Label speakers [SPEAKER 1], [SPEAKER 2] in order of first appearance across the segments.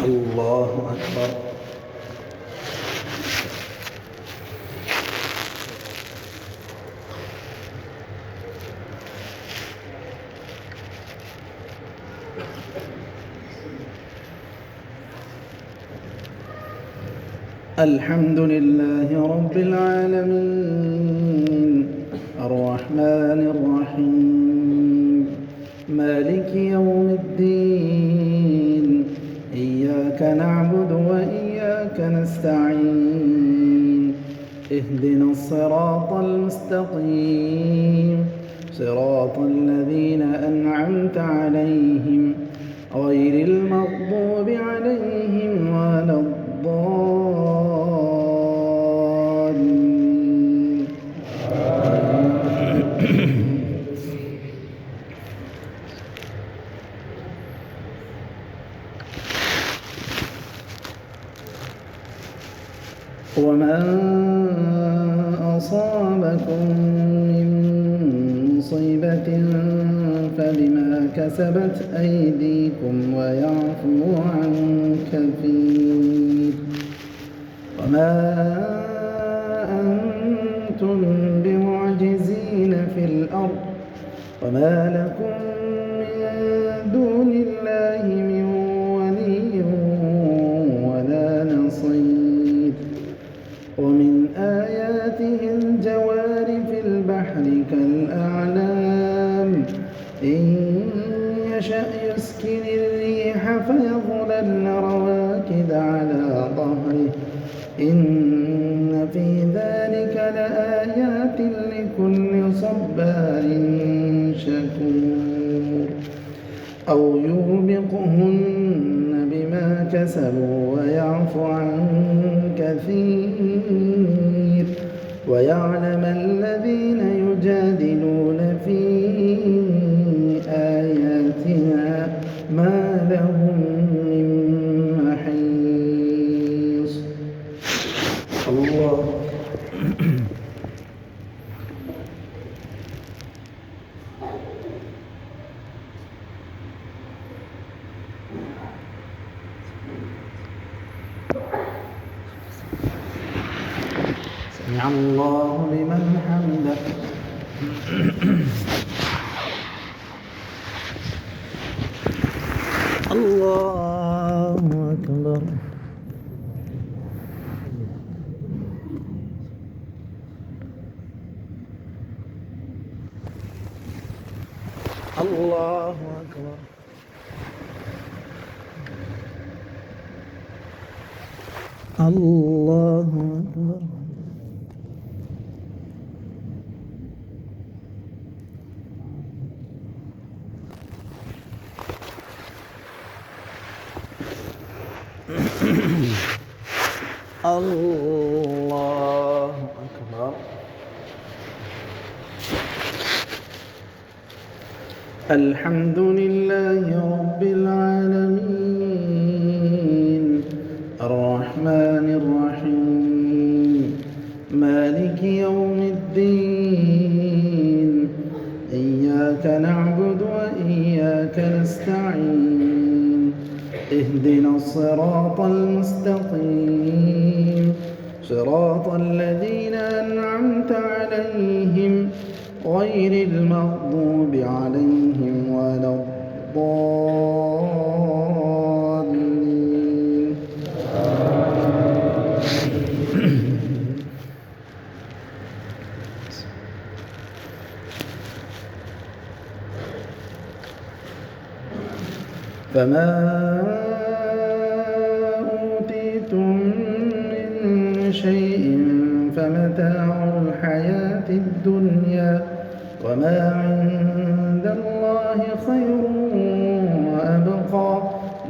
[SPEAKER 1] الله أكبر. الحمد لله رب العالمين الرحمن الرحيم مالك يوم الدين إياك نعبد وإياك نستعين اهدنا الصراط المستقيم صراط الذين أنعمت عليهم غير المغضوب عليهم ولا الضالين. وما أصابكم من مصيبة فبما كسبت أيديكم ويعفو عن كثير وما أنتم بمعجزين في الأرض وما لكم من دون الله من ولي ولا نصير ومن آياته الجوار في البحر كالأعلام إن يشأ يسكن الريح فيظللن رواكد على ظهره إن في ذلك لآيات لكل صبار شكور أو يوبقهن بما كسبوا ويعفو عن كثير ويعلم الذين يجادلون في آياتنا ما لهم من محيص. الله سمع الله لمن حمده. الله أكبر. الله أكبر. الله أكبر. الله أكبر. الحمد لله رب العالمين الرحمن الرحيم مالك يوم الدين إياك نعبد وإياك نستعين اهدنا الصراط المستقيم صراط الذين أنعمت عليهم غير المغضوب عليهم ولا الضالين. فما أوتيتم من شيء فمتاع الحياة الدنيا وما عند الله خير وأبقى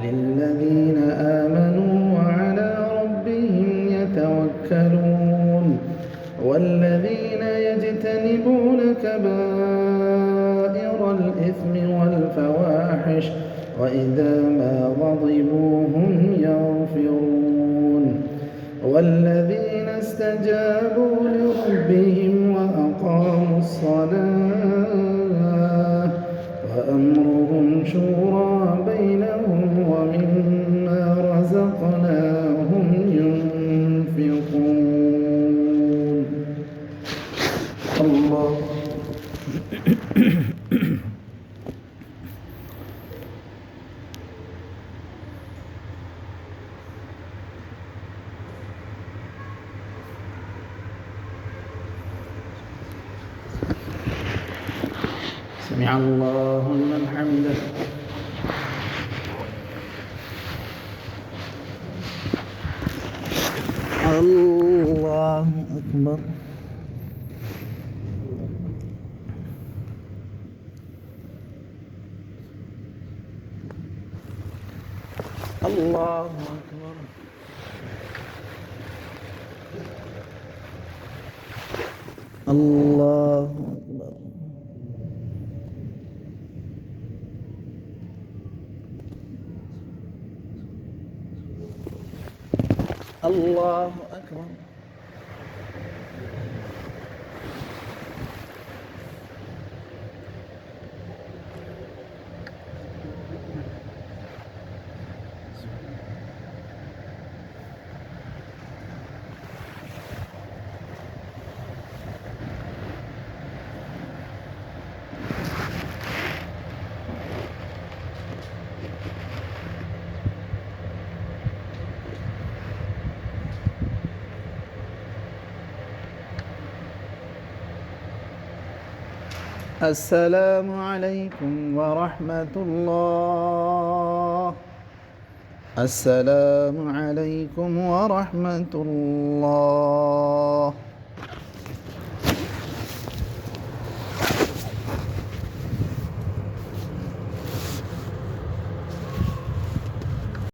[SPEAKER 1] للذين آمنوا وعلى ربهم يتوكلون والذين يجتنبون كبائر الإثم والفواحش وإذا ما غضبوا هم يغفرون والذين استجابوا لربهم وأقاموا الله. سمع الله لمن حمده. الله أكبر. الله أكبر. الله أكبر. الله أكبر. السلام عليكم ورحمة الله. السلام عليكم ورحمة الله.